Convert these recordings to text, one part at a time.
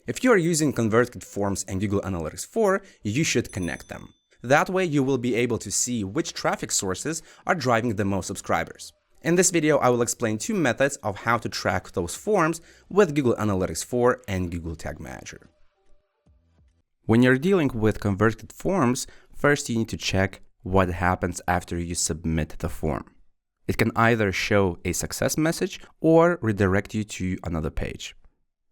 If you are using Convertkit forms and Google Analytics 4, you should connect them. That way you will be able to see which traffic sources are driving the most subscribers. In this video, I will explain two methods of how to track those forms with Google Analytics 4 and Google Tag Manager. When you're dealing with Convertkit forms, first you need to check what happens after you submit the form. It can either show a success message or redirect you to another page.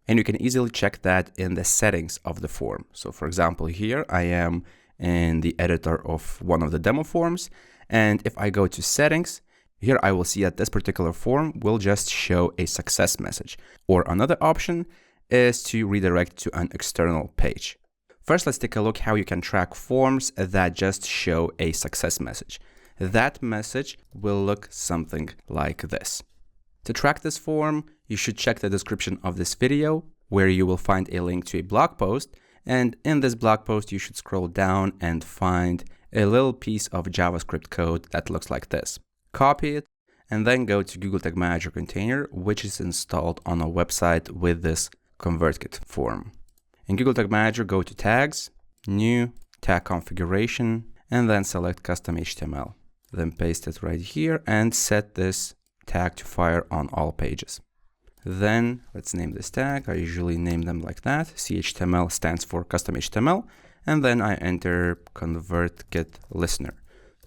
And you can easily check that in the settings of the form. So for example, here I am in the editor of one of the demo forms. And if I go to settings, here I will see that this particular form will just show a success message. Or another option is to redirect to an external page. First, let's take a look how you can track forms that just show a success message. That message will look something like this. To track this form, you should check the description of this video, where you will find a link to a blog post. And in this blog post, you should scroll down and find a little piece of JavaScript code that looks like this. Copy it, and then go to Google Tag Manager container, which is installed on a website with this Convertkit form. In Google Tag Manager, go to Tags, New, Tag Configuration, and then select Custom HTML. Then paste it right here and set this tag to fire on all pages. Then let's name this tag. I usually name them like that. CHTML stands for Custom HTML. And then I enter Convertkit Listener.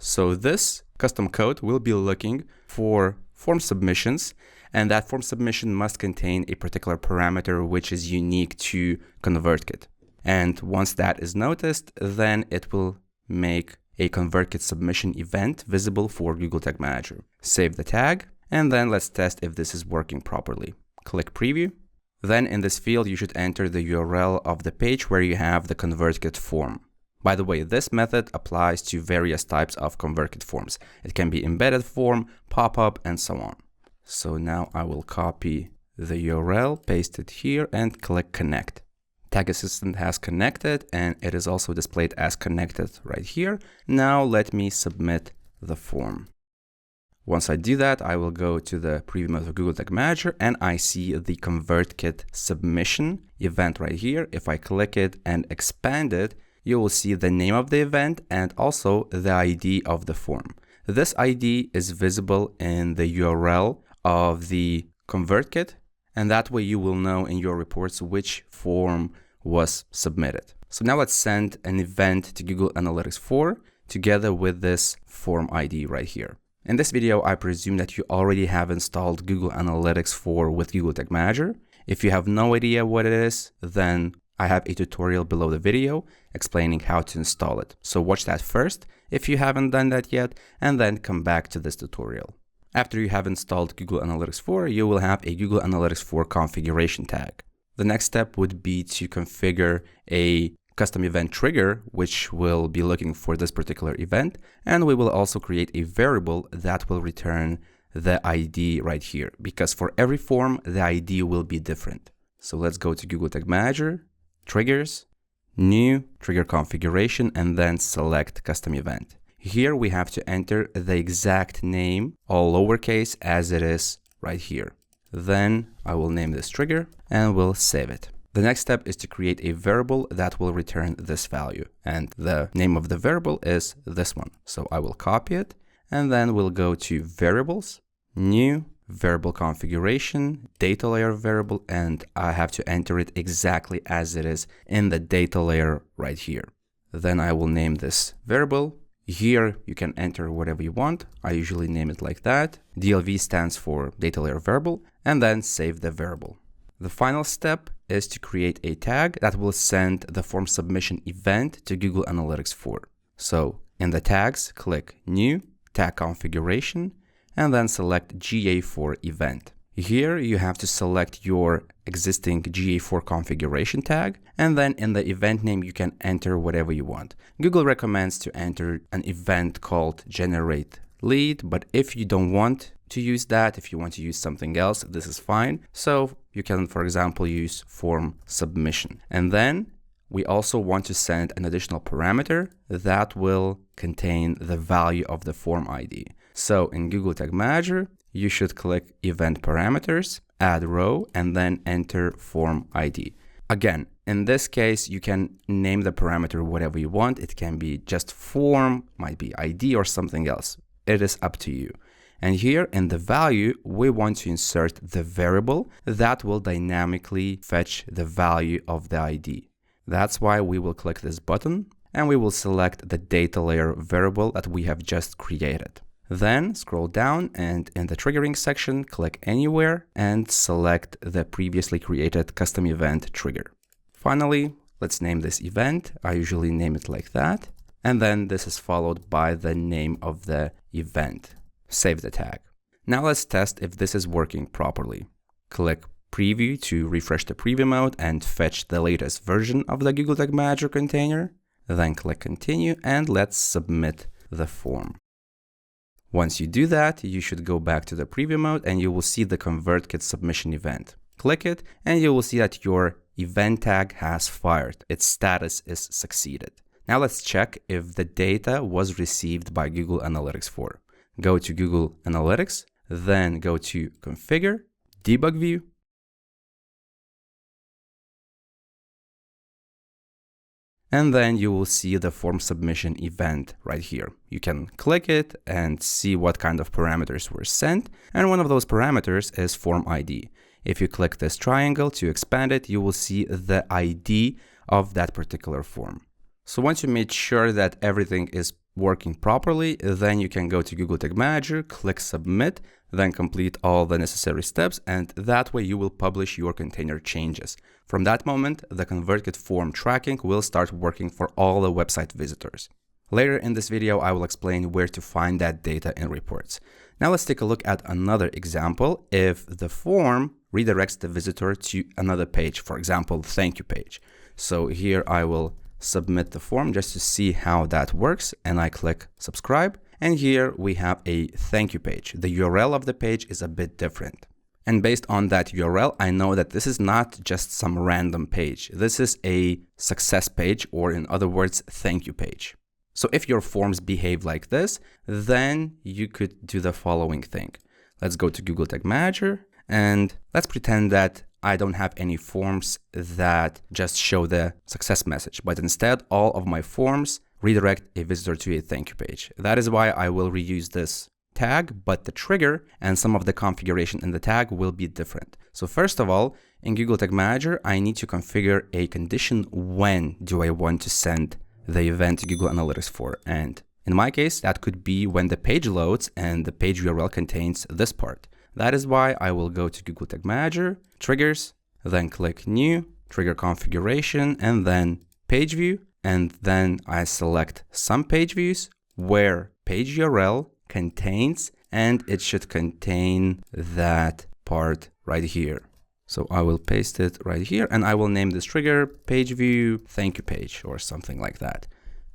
So this custom code will be looking for form submissions, and that form submission must contain a particular parameter which is unique to Convertkit. And once that is noticed, then it will make a Convertkit submission event visible for Google Tag Manager. Save the tag, and then let's test if this is working properly. Click Preview. Then in this field, you should enter the URL of the page where you have the Convertkit form. By the way, this method applies to various types of Convertkit forms. It can be embedded form, pop-up, and so on. So now I will copy the URL, paste it here, and click Connect. Tag Assistant has connected, and it is also displayed as connected right here. Now let me submit the form. Once I do that, I will go to the preview mode of Google Tag Manager, and I see the Convertkit submission event right here. If I click it and expand it, you will see the name of the event and also the ID of the form. This ID is visible in the URL of the Convertkit, and that way you will know in your reports which form was submitted. So now let's send an event to Google Analytics 4 together with this form ID right here. In this video, I presume that you already have installed Google Analytics 4 with Google Tag Manager. If you have no idea what it is, then I have a tutorial below the video explaining how to install it. So watch that first if you haven't done that yet, and then come back to this tutorial. After you have installed Google Analytics 4, you will have a Google Analytics 4 configuration tag. The next step would be to configure a custom event trigger, which will be looking for this particular event. And we will also create a variable that will return the ID right here, because for every form, the ID will be different. So let's go to Google Tag Manager, Triggers, New, Trigger Configuration, and then select Custom Event. Here we have to enter the exact name, all lowercase, as it is right here. Then I will name this trigger and we'll save it. The next step is to create a variable that will return this value. And the name of the variable is this one. So I will copy it, and then we'll go to Variables, New, Variable Configuration, Data Layer Variable, and I have to enter it exactly as it is in the data layer right here. Then I will name this variable. Here you can enter whatever you want. I usually name it like that. DLV stands for Data Layer Variable, and then save the variable. The final step is to create a tag that will send the form submission event to Google Analytics 4. So in the tags, click New, Tag Configuration, and then select GA4 event. Here you have to select your existing GA4 configuration tag, and then in the event name you can enter whatever you want. Google recommends to enter an event called Generate Lead, but if you don't want to use that, if you want to use something else, this is fine. So you can, for example, use form submission. And then we also want to send an additional parameter that will contain the value of the form ID. So in Google Tag Manager, you should click Event Parameters, add row, and then enter form ID. Again, in this case, you can name the parameter whatever you want. It can be just form, might be ID or something else. It is up to you. And here in the value, we want to insert the variable that will dynamically fetch the value of the ID. That's why we will click this button and we will select the data layer variable that we have just created. Then scroll down and in the triggering section, click anywhere and select the previously created custom event trigger. Finally, let's name this event. I usually name it like that. And then this is followed by the name of the event. Save the tag. Now let's test if this is working properly. Click preview to refresh the preview mode and fetch the latest version of the Google Tag Manager container. Then click continue and let's submit the form. Once you do that, you should go back to the preview mode and you will see the Convertkit submission event. Click it and you will see that your event tag has fired. Its status is succeeded. Now let's check if the data was received by Google Analytics 4. Go to Google Analytics, then go to Configure, Debug View, and then you will see the form submission event right here. You can click it and see what kind of parameters were sent. And one of those parameters is form ID. If you click this triangle to expand it, you will see the ID of that particular form. So once you made sure that everything is working properly, then you can go to Google Tag Manager, click submit, then complete all the necessary steps, and that way you will publish your container changes. From that moment, the Convertkit form tracking will start working for all the website visitors. Later in this video, I will explain where to find that data in reports. Now let's take a look at another example. If the form redirects the visitor to another page, for example, thank you page. So here I will submit the form just to see how that works, and I click subscribe. And here we have a thank you page. The URL of the page is a bit different. And based on that URL, I know that this is not just some random page. This is a success page, or in other words, thank you page. So if your forms behave like this, then you could do the following thing. Let's go to Google Tag Manager and let's pretend that I don't have any forms that just show the success message, but instead all of my forms redirect a visitor to a thank you page. That is why I will reuse this tag, but the trigger and some of the configuration in the tag will be different. So first of all, in Google Tag Manager, I need to configure a condition when do I want to send the event to Google Analytics 4. And in my case, that could be when the page loads and the page URL contains this part. That is why I will go to Google Tag Manager, Triggers, then click New, Trigger Configuration, and then Page View. And then I select some page views where page URL contains, and it should contain that part right here. So I will paste it right here and I will name this trigger page view thank you page or something like that.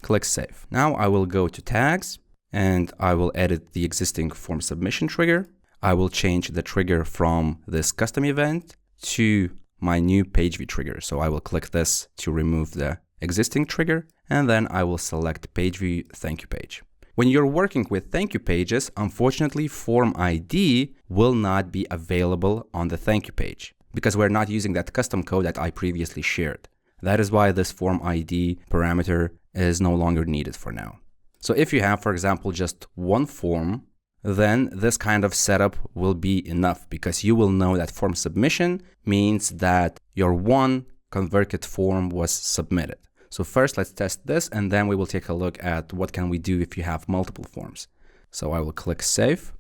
Click Save. Now I will go to tags and I will edit the existing form submission trigger. I will change the trigger from this custom event to my new page view trigger. So I will click this to remove the existing trigger, and then I will select page view thank you page. When you're working with thank you pages, unfortunately, form ID will not be available on the thank you page because we're not using that custom code that I previously shared. That is why this form ID parameter is no longer needed for now. So if you have, for example, just one form, then this kind of setup will be enough because you will know that form submission means that your one Converkit form was submitted. So first let's test this and then we will take a look at what can we do if you have multiple forms. So I will click Save.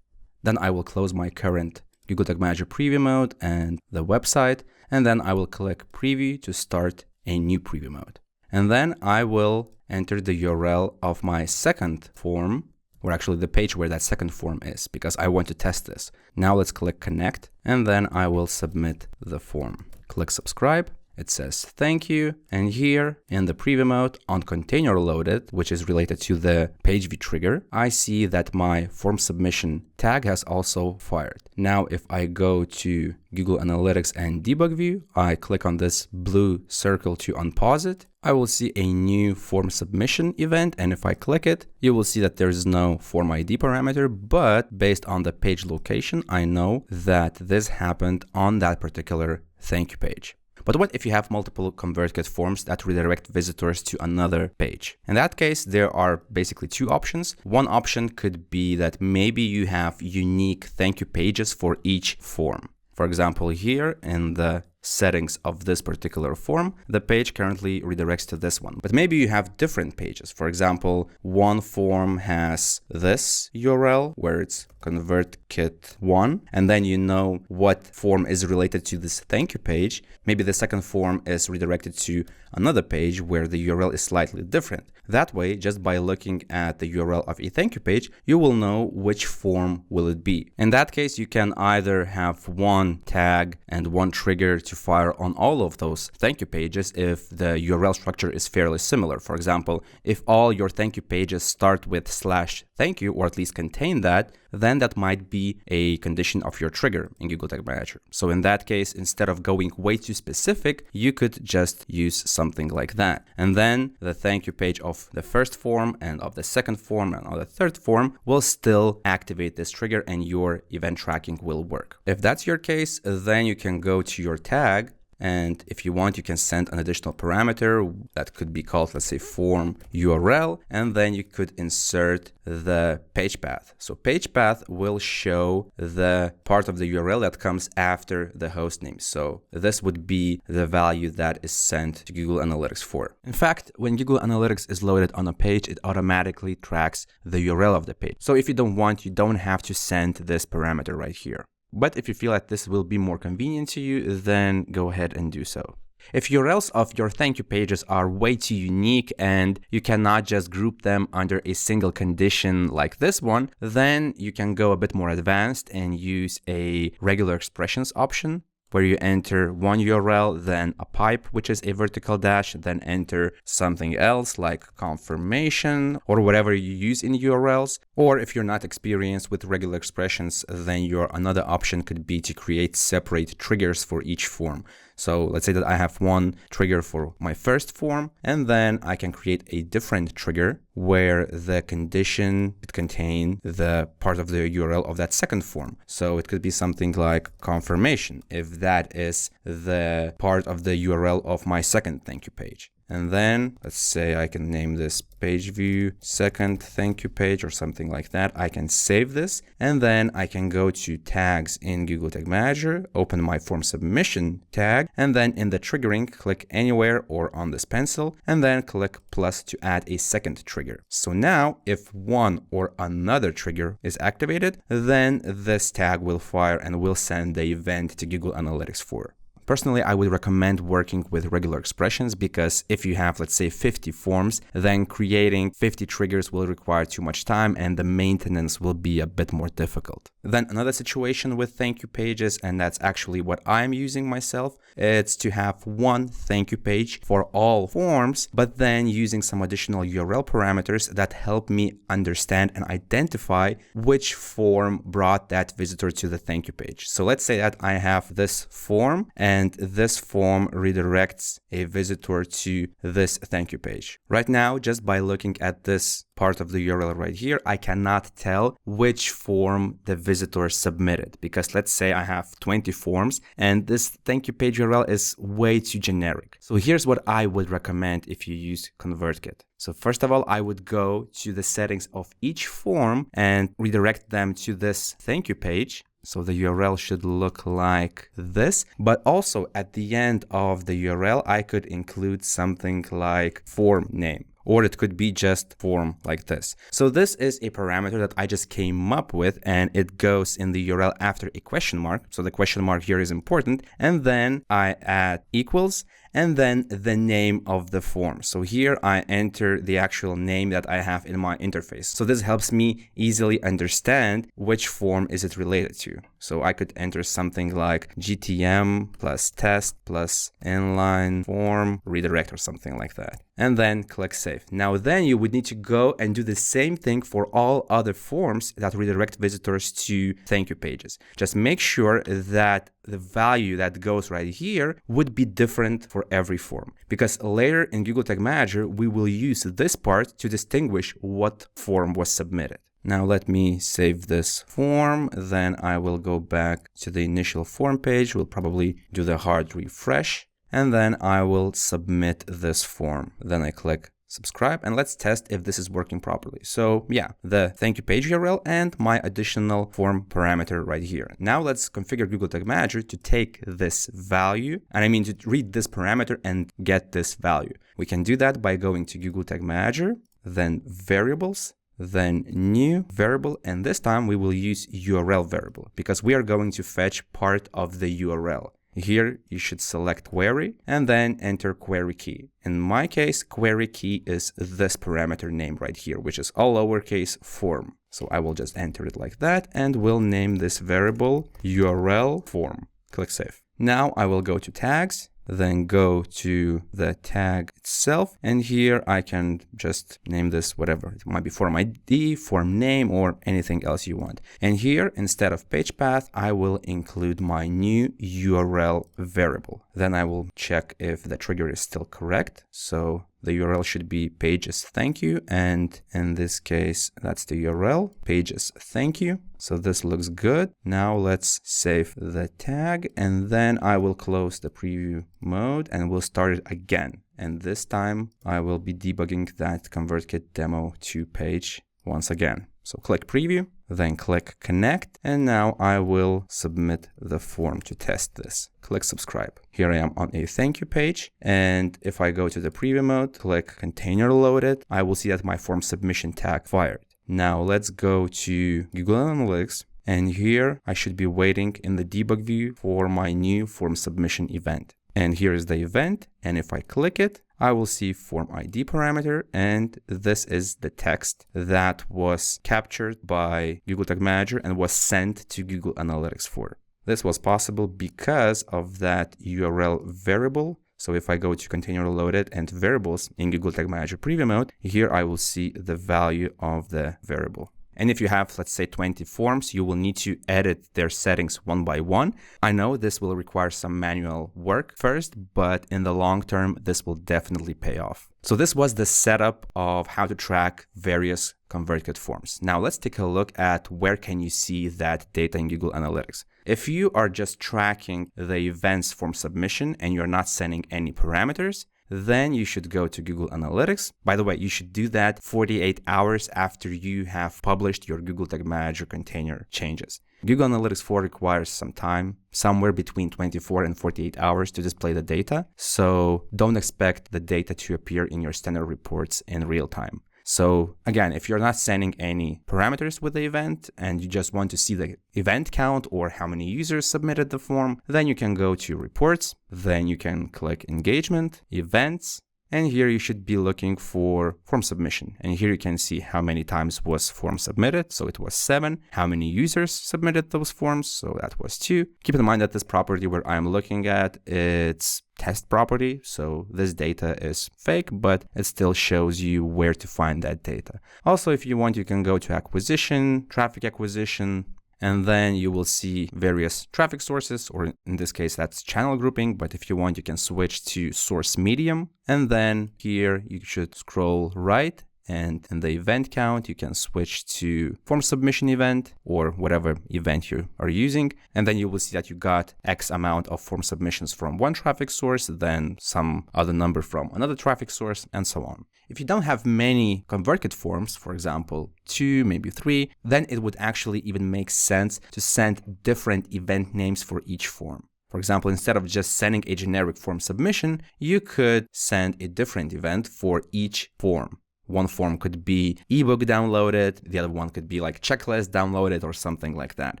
Then I will close my current Google Tag Manager preview mode and the website. And then I will click Preview to start a new preview mode. And then I will enter the URL of my second form, or actually the page where that second form is, because I want to test this. Now let's click Connect and then I will submit the form. Click Subscribe. It says thank you, and here in the preview mode on container loaded, which is related to the page view trigger, I see that my form submission tag has also fired. Now if I go to Google Analytics and Debug View, I click on this blue circle to unpause it, I will see a new form submission event, and if I click it, you will see that there is no form ID parameter, but based on the page location, I know that this happened on that particular thank you page. But what if you have multiple Convertkit forms that redirect visitors to another page? In that case, there are basically two options. One option could be that maybe you have unique thank you pages for each form. For example, here in the settings of this particular form, the page currently redirects to this one. But maybe you have different pages. For example, one form has this URL where it's Convertkit 1, and then you know what form is related to this thank you page. Maybe the second form is redirected to another page where the URL is slightly different. That way, just by looking at the URL of a thank you page, you will know which form will it be. In that case, you can either have one tag and one trigger to fire on all of those thank you pages if the URL structure is fairly similar. For example, if all your thank you pages start with /thank you, or at least contain that, then that might be a condition of your trigger in Google Tag Manager. So in that case, instead of going way too specific, you could just use something like that. And then the thank you page of the first form and of the second form and of the third form will still activate this trigger and your event tracking will work. If that's your case, then you can go to your tag. And if you want, you can send an additional parameter that could be called, let's say, form URL, and then you could insert the page path. So page path will show the part of the URL that comes after the host name. So this would be the value that is sent to Google Analytics 4. In fact, when Google Analytics is loaded on a page, it automatically tracks the URL of the page. So if you don't want, you don't have to send this parameter right here. But if you feel like this will be more convenient to you, then go ahead and do so. If URLs of your thank you pages are way too unique and you cannot just group them under a single condition like this one, then you can go a bit more advanced and use a regular expressions option, where you enter one URL, then a pipe, which is a vertical dash, then enter something else like confirmation or whatever you use in URLs. Or if you're not experienced with regular expressions, then your another option could be to create separate triggers for each form. So let's say that I have one trigger for my first form, and then I can create a different trigger where the condition could contain the part of the URL of that second form. So it could be something like confirmation, if that is the part of the URL of my second thank you page. And then let's say I can name this page view second thank you page or something like that. I can save this, and then I can go to tags in Google Tag Manager, open my form submission tag, and then in the triggering, click anywhere or on this pencil, and then click plus to add a second trigger. So now if one or another trigger is activated, then this tag will fire and will send the event to Google Analytics 4. Personally, I would recommend working with regular expressions because if you have, let's say, 50 forms, then creating 50 triggers will require too much time and the maintenance will be a bit more difficult. Then another situation with thank you pages, and that's actually what I'm using myself, it's to have one thank you page for all forms, but then using some additional URL parameters that help me understand and identify which form brought that visitor to the thank you page. So let's say that I have this form and this form redirects a visitor to this thank you page. Right now, just by looking at this part of the URL right here, I cannot tell which form the visitor submitted, because let's say I have 20 forms and this thank you page URL is way too generic. So here's what I would recommend if you use Convertkit. So first of all, I would go to the settings of each form and redirect them to this thank you page. So the URL should look like this, but also at the end of the URL, I could include something like form name, or it could be just form like this. So this is a parameter that I just came up with, and it goes in the URL after a question mark. So the question mark here is important. And then I add equals and then the name of the form. So here I enter the actual name that I have in my interface. So this helps me easily understand which form is it related to. So I could enter something like GTM plus test plus inline form redirect or something like that. And then click save. Now then you would need to go and do the same thing for all other forms that redirect visitors to thank you pages. Just make sure that the value that goes right here would be different for every form, because later in Google Tag Manager, we will use this part to distinguish what form was submitted. Now let me save this form, then I will go back to the initial form page. We'll probably do the hard refresh. and then I will submit this form. Then I click subscribe, and let's test if this is working properly. So yeah, the thank you page URL and my additional form parameter right here. Now let's configure Google Tag Manager to take this value, and I mean to read this parameter and get this value. We can do that by going to Google Tag Manager, then variables, then new variable, and this time we will use URL variable because we are going to fetch part of the URL. Here you should select query and then enter query key. In my case, query key is this parameter name right here, which is all lowercase form. So I will just enter it like that, and we'll name this variable URL form. Click save. Now I will go to tags, then go to the tag itself, and here I can just name this whatever. It might be form ID, form name, or anything else you want. And here, instead of page path, I will include my new URL variable. Then I will check if the trigger is still correct. So the URL should be pages thank you, and in this case that's the URL, pages thank you. So this looks good. Now let's save the tag, and then I will close the preview mode and we'll start it again. And this time I will be debugging that Convertkit demo 2 page once again. So click preview, then click connect, and now I will submit the form to test this. Click subscribe. Here I am on a thank you page, and if I go to the preview mode, click container loaded, I will see that my form submission tag fired. Now let's go to Google Analytics, and here I should be waiting in the debug view for my new form submission event. And here is the event, and if I click it, I will see form ID parameter, and this is the text that was captured by Google Tag Manager and was sent to Google Analytics 4. This was possible because of that URL variable. So if I go to container loaded and variables in Google Tag Manager preview mode, here I will see the value of the variable. And if you have, let's say, 20 forms, you will need to edit their settings one by one. I know this will require some manual work first, but in the long term, this will definitely pay off. So this was the setup of how to track various Convertkit forms. Now let's take a look at where can you see that data in Google Analytics. If you are just tracking the events form submission and you're not sending any parameters, then you should go to Google Analytics. By the way, you should do that 48 hours after you have published your Google Tag Manager container changes. Google Analytics 4 requires some time, somewhere between 24 and 48 hours to display the data. So don't expect the data to appear in your standard reports in real time. So again, if you're not sending any parameters with the event and you just want to see the event count or how many users submitted the form, then you can go to reports, then you can click engagement, events, and here you should be looking for form submission. And here you can see how many times was form submitted. So it was 7. How many users submitted those forms? So that was 2. Keep in mind that this property where I'm looking at, it's test property. So this data is fake, but it still shows you where to find that data. Also, if you want, you can go to acquisition, traffic acquisition, and then you will see various traffic sources, or in this case, that's channel grouping. But if you want, you can switch to source medium. And then here you should scroll right. And in the event count, you can switch to form submission event or whatever event you are using. And then you will see that you got X amount of form submissions from one traffic source, then some other number from another traffic source, and so on. If you don't have many Convertkit forms, for example, 2, maybe 3, then it would actually even make sense to send different event names for each form. For example, instead of just sending a generic form submission, you could send a different event for each form. One form could be ebook downloaded, the other one could be like checklist downloaded or something like that.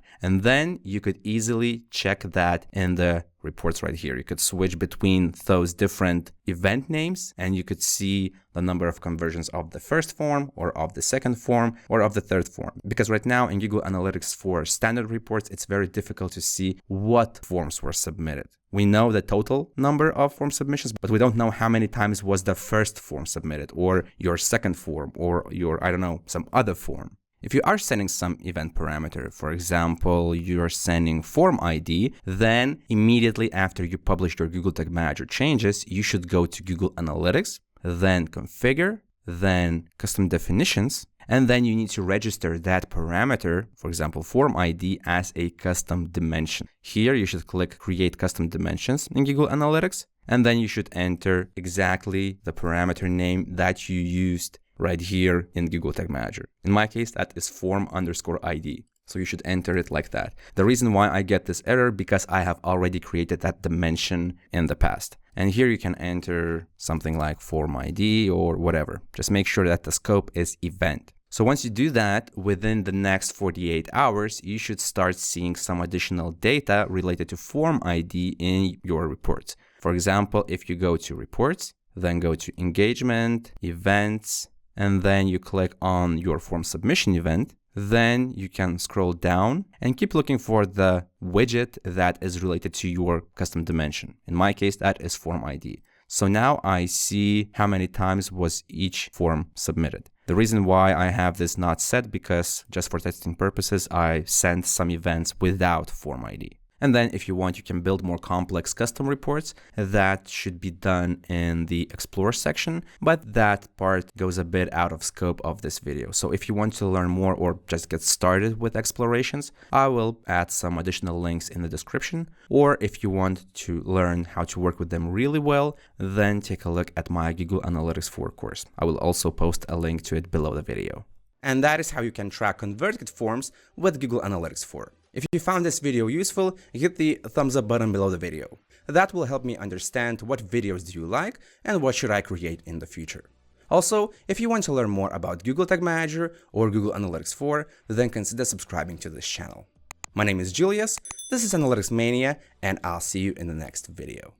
And then you could easily check that in the reports right here. You could switch between those different event names and you could see the number of conversions of the first form or of the second form or of the third form. Because right now in Google Analytics for standard reports, it's very difficult to see what forms were submitted. We know the total number of form submissions, but we don't know how many times was the first form submitted or your second form or your, I don't know, some other form. If you are sending some event parameter, for example, you're sending form ID, then immediately after you publish your Google Tag Manager changes, you should go to Google Analytics, then configure, then custom definitions, And then you need to register that parameter, for example, form ID, as a custom dimension. Here you should click Create Custom Dimensions in Google Analytics, and then you should enter exactly the parameter name that you used right here in Google Tag Manager. In my case, that is form_ID. So you should enter it like that. The reason why I get this error, because I have already created that dimension in the past. And here you can enter something like form ID or whatever. Just make sure that the scope is event. So once you do that, within the next 48 hours, you should start seeing some additional data related to form ID in your reports. For example, if you go to reports, then go to engagement, events, and then you click on your form submission event, then you can scroll down and keep looking for the widget that is related to your custom dimension. In my case, that is form ID. So now I see how many times was each form submitted. The reason why I have this not set, because just for testing purposes, I sent some events without form ID. And then if you want, you can build more complex custom reports. That should be done in the Explore section, but that part goes a bit out of scope of this video. So if you want to learn more or just get started with explorations, I will add some additional links in the description. Or if you want to learn how to work with them really well, then take a look at my Google Analytics 4 course. I will also post a link to it below the video. And that is how you can track Convertkit forms with Google Analytics 4. If you found this video useful, hit the thumbs up button below the video. That will help me understand what videos do you like and what should I create in the future. Also, if you want to learn more about Google Tag Manager or Google Analytics 4, then consider subscribing to this channel. My name is Julius, this is Analytics Mania, and I'll see you in the next video.